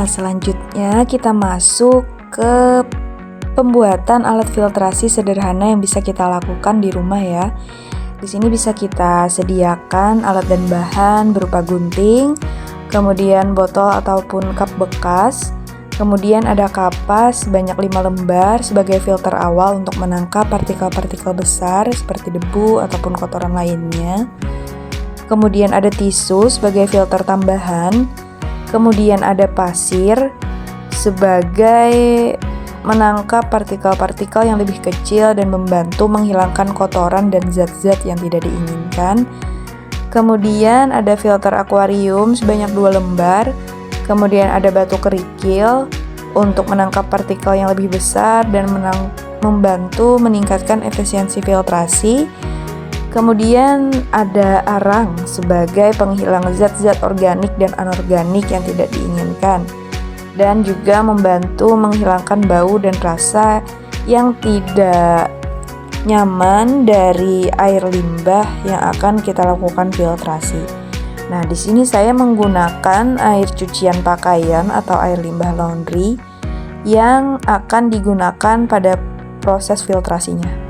Selanjutnya kita masuk ke pembuatan alat filtrasi sederhana yang bisa kita lakukan di rumah ya. Di sini bisa kita sediakan alat dan bahan berupa gunting, kemudian botol ataupun cup bekas, kemudian ada kapas sebanyak 5 lembar sebagai filter awal untuk menangkap partikel-partikel besar seperti debu ataupun kotoran lainnya. Kemudian ada tisu sebagai filter tambahan. Kemudian ada pasir sebagai menangkap partikel-partikel yang lebih kecil dan membantu menghilangkan kotoran dan zat-zat yang tidak diinginkan. Kemudian ada filter akuarium sebanyak 2 lembar. Kemudian ada batu kerikil untuk menangkap partikel yang lebih besar dan membantu meningkatkan efisiensi filtrasi. Kemudian ada arang sebagai penghilang zat-zat organik dan anorganik yang tidak diinginkan dan juga membantu menghilangkan bau dan rasa yang tidak nyaman dari air limbah yang akan kita lakukan filtrasi. Nah, di sini saya menggunakan air cucian pakaian atau air limbah laundry yang akan digunakan pada proses filtrasinya.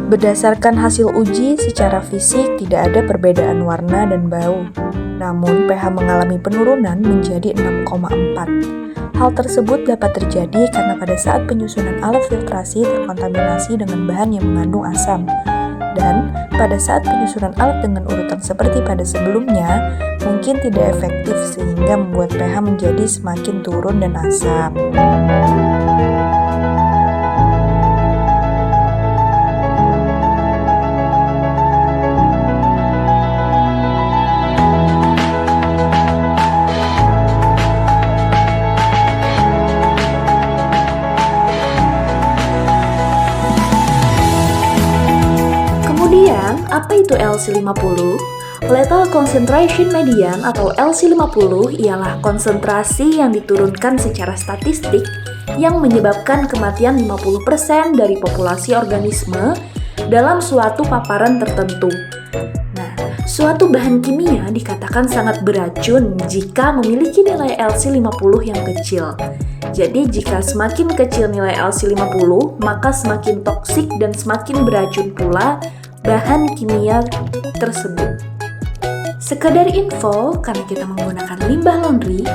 Berdasarkan hasil uji, secara fisik tidak ada perbedaan warna dan bau. Namun, pH mengalami penurunan menjadi 6,4. Hal tersebut dapat terjadi karena pada saat penyusunan alat filtrasi terkontaminasi dengan bahan yang mengandung asam. Dan pada saat penyusunan alat dengan urutan seperti pada sebelumnya, mungkin tidak efektif sehingga membuat pH menjadi semakin turun dan asam. Apa itu LC50? Lethal Concentration Median atau LC50 ialah konsentrasi yang diturunkan secara statistik yang menyebabkan kematian 50% dari populasi organisme dalam suatu paparan tertentu. Nah, Suatu bahan kimia dikatakan sangat beracun jika memiliki nilai LC50 yang kecil. Jadi jika semakin kecil nilai LC50, maka semakin toksik dan semakin beracun pula bahan kimia tersebut. Sekadar info, karena kita menggunakan limbah laundry,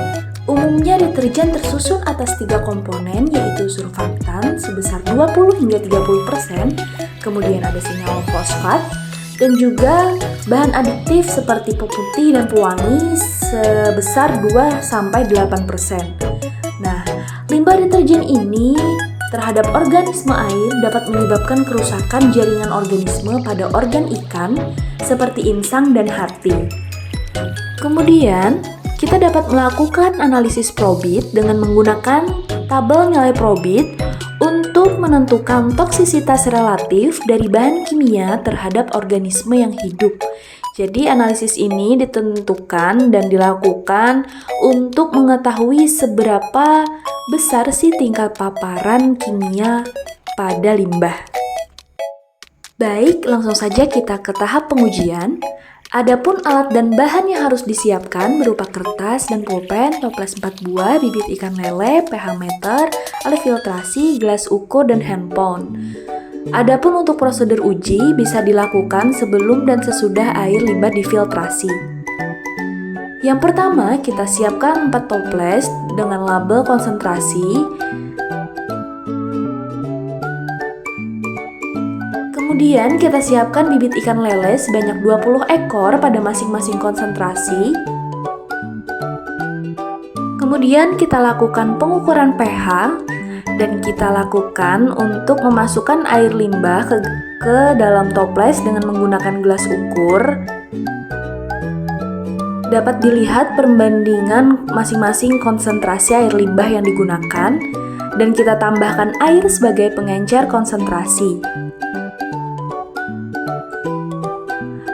umumnya deterjen tersusun atas 3 komponen, yaitu surfaktan sebesar 20 hingga 30%, kemudian ada senyawa fosfat, dan juga bahan adiktif seperti pemutih dan pewangi sebesar 2-8%. Nah, limbah deterjen ini terhadap organisme air dapat menyebabkan kerusakan jaringan organisme pada organ ikan seperti insang dan hati. Kemudian, kita dapat melakukan analisis probit dengan menggunakan tabel nilai probit untuk menentukan toksisitas relatif dari bahan kimia terhadap organisme yang hidup. Jadi analisis ini ditentukan dan dilakukan untuk mengetahui seberapa besar sih tingkat paparan kimia pada limbah. Baik, langsung saja kita ke tahap pengujian. Adapun alat dan bahan yang harus disiapkan berupa kertas dan pulpen, toples 4 buah, bibit ikan lele, pH meter, alat filtrasi, gelas ukur, dan handphone. Adapun untuk prosedur uji bisa dilakukan sebelum dan sesudah air limbah difiltrasi. Yang pertama, kita siapkan 4 toples dengan label konsentrasi. Kemudian kita siapkan bibit ikan lele sebanyak 20 ekor pada masing-masing konsentrasi. Kemudian kita lakukan pengukuran pH dan kita lakukan untuk memasukkan air limbah ke dalam toples dengan menggunakan gelas ukur. Dapat dilihat perbandingan masing-masing konsentrasi air limbah yang digunakan dan kita tambahkan air sebagai pengencer konsentrasi.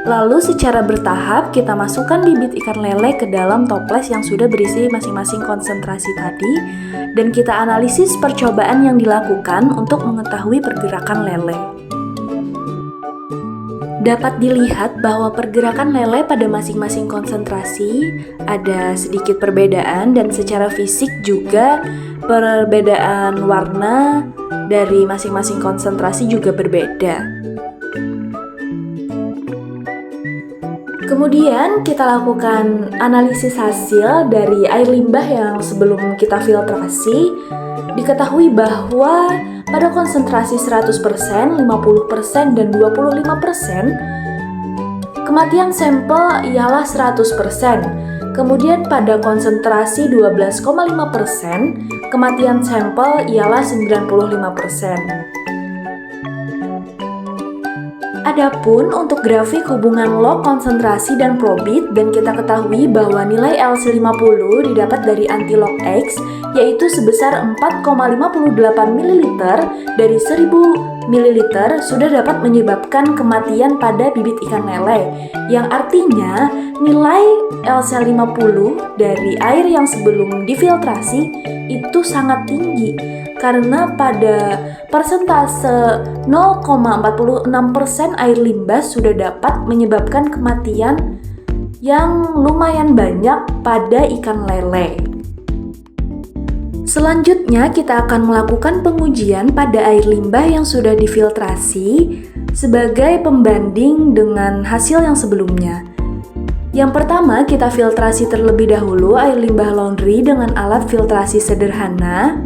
Lalu secara bertahap kita masukkan bibit ikan lele ke dalam toples yang sudah berisi masing-masing konsentrasi tadi dan kita analisis percobaan yang dilakukan untuk mengetahui pergerakan lele. Dapat dilihat bahwa pergerakan lele pada masing-masing konsentrasi ada sedikit perbedaan dan secara fisik juga perbedaan warna dari masing-masing konsentrasi juga berbeda. Kemudian kita lakukan analisis hasil dari air limbah yang sebelum kita filtrasi. Diketahui bahwa pada konsentrasi 100%, 50%, dan 25%, kematian sampel ialah 100%. Kemudian pada konsentrasi 12,5%, kematian sampel ialah 95%. Adapun untuk grafik hubungan log konsentrasi dan probit, dan kita ketahui bahwa nilai LC50 didapat dari anti-log X yaitu sebesar 4,58 ml dari 1000 ml sudah dapat menyebabkan kematian pada bibit ikan lele, yang artinya nilai LC50 dari air yang sebelum difiltrasi itu sangat tinggi karena pada persentase 0,46% air limbah sudah dapat menyebabkan kematian yang lumayan banyak pada ikan lele. Selanjutnya kita akan melakukan pengujian pada air limbah yang sudah difiltrasi sebagai pembanding dengan hasil yang sebelumnya. Yang pertama, kita filtrasi terlebih dahulu air limbah laundry dengan alat filtrasi sederhana.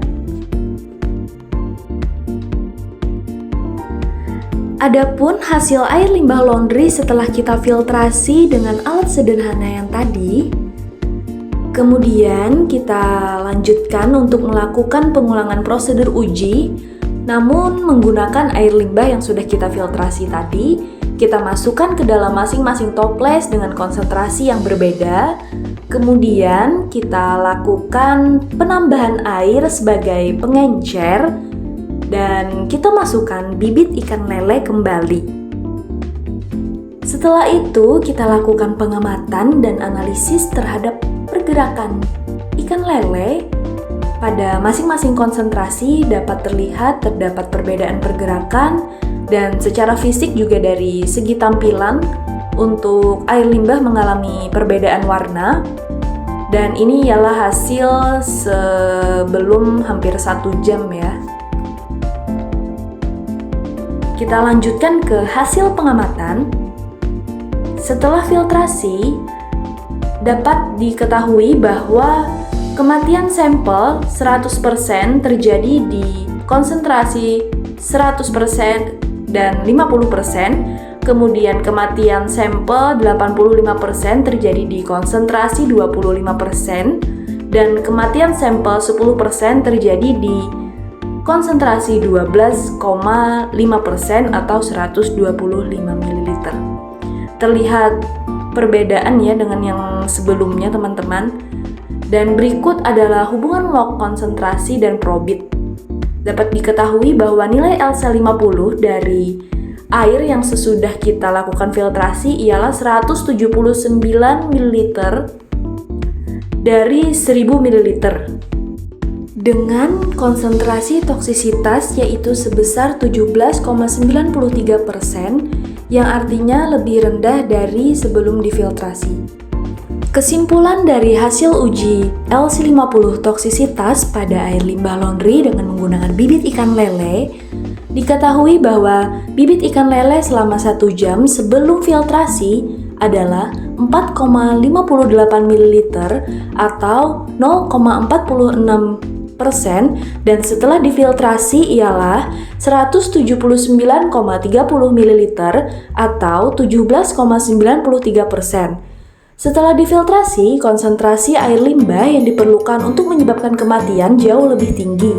Adapun hasil air limbah laundry setelah kita filtrasi dengan alat sederhana yang tadi, kemudian kita lanjutkan untuk melakukan pengulangan prosedur uji, namun menggunakan air limbah yang sudah kita filtrasi tadi, kita masukkan ke dalam masing-masing toples dengan konsentrasi yang berbeda. Kemudian kita lakukan penambahan air sebagai pengencer dan kita masukkan bibit ikan lele kembali. Setelah itu, kita lakukan pengamatan dan analisis terhadap pergerakan ikan lele. Pada masing-masing konsentrasi dapat terlihat terdapat perbedaan pergerakan dan secara fisik juga dari segi tampilan untuk air limbah mengalami perbedaan warna, dan ini ialah hasil sebelum hampir 1 jam ya. Kita lanjutkan ke hasil pengamatan. Setelah filtrasi, dapat diketahui bahwa kematian sampel 100% terjadi di konsentrasi 100% dan 50%, kemudian kematian sampel 85% terjadi di konsentrasi 25%, dan kematian sampel 10% terjadi di konsentrasi 12,5% atau 125 ml. Terlihat perbedaan ya dengan yang sebelumnya teman-teman. Dan berikut adalah hubungan log konsentrasi dan probit. Dapat diketahui bahwa nilai LC50 dari air yang sesudah kita lakukan filtrasi ialah 179 ml dari 1000 ml dengan konsentrasi toksisitas yaitu sebesar 17,93%, yang artinya lebih rendah dari sebelum difiltrasi. Kesimpulan dari hasil uji LC50 toksisitas pada air limbah laundry dengan menggunakan bibit ikan lele, diketahui bahwa bibit ikan lele selama 1 jam sebelum filtrasi adalah 4,58 ml atau 0,46%, dan setelah difiltrasi ialah 179,30 ml atau 17,93%. Setelah difiltrasi, konsentrasi air limbah yang diperlukan untuk menyebabkan kematian jauh lebih tinggi,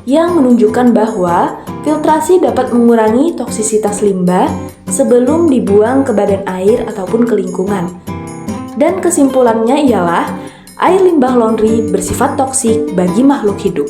yang menunjukkan bahwa filtrasi dapat mengurangi toksisitas limbah sebelum dibuang ke badan air ataupun ke lingkungan. Dan kesimpulannya ialah air limbah laundry bersifat toksik bagi makhluk hidup.